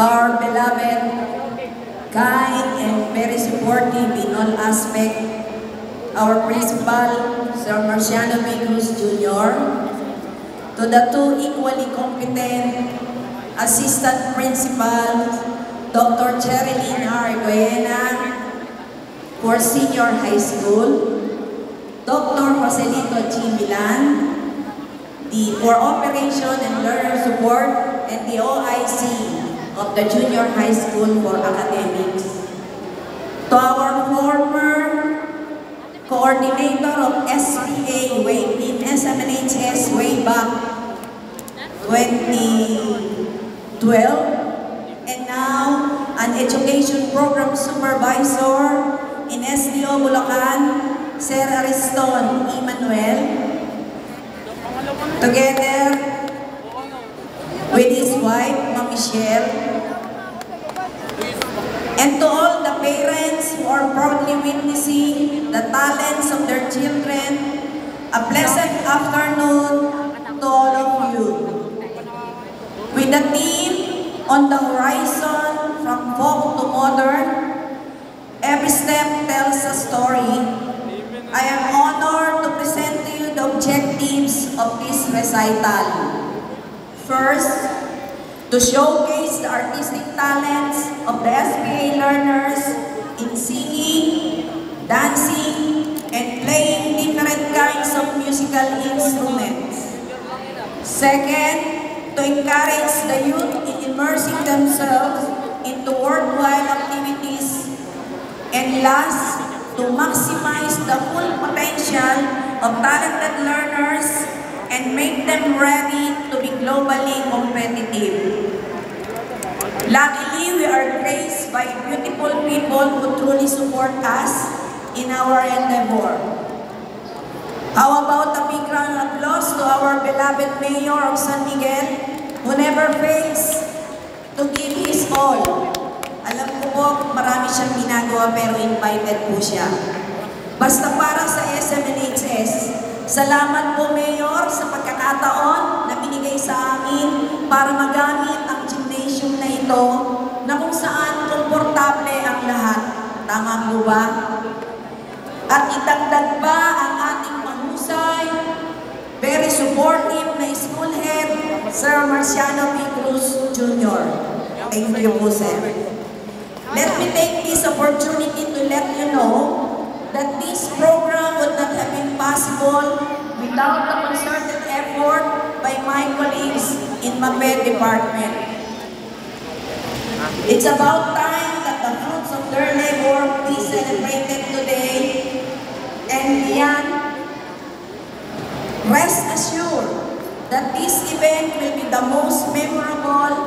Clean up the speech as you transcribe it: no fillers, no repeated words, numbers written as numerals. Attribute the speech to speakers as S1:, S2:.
S1: our beloved, kind, and very supportive in all aspects, our principal, Sir Marciano B. Cruz Jr., to the two equally competent assistant principals, Dr. Cherilyn R. Goyena for Senior High School, Dr. Joselito G. Milan, for Operation and Learner Support, and the OIC of the Junior High School for Academics. To our former coordinator of SPA in SMNHS way back 2012, and now an education program supervisor in SDO Bulacan, Sir Ariston Emmanuel, together with his wife, Ma'am Michelle, and to all the parents who are proudly witnessing the talents of their children, a pleasant afternoon to all of you. With the theme on the horizon from folk to modern, every step tells a story. I am honored to present to you the objectives of this recital. First, to showcase the artistic talents of the SPA learners in singing, dancing, and playing different kinds of musical instruments. Second, to encourage the youth in immersing themselves into worthwhile activities. And last, to maximize the full potential of talented learners and make them ready to be globally competitive. Luckily, we are graced by beautiful people who truly support us in our endeavor. How about a big round of applause to our beloved Mayor of San Miguel, who never fails to give his all. Alam ko po, marami siyang ginagawa pero invited po siya. Basta para sa SMNHS, salamat po Mayor sa pagkakataon na binigay sa amin para magamit ang gymnasium na ito na kung saan komportable ang lahat. Tama po ba? At itagdag pa ang ating mahusay, very supportive na school head, Sir Marciano B. Cruz Jr. Thank you po, sir. Let me take this opportunity to let you know that this program would not have been possible without the concerted effort by my colleagues in MAPED department. It's about time that the fruits of their labor be celebrated today, and beyond, rest assured that this event will be the most memorable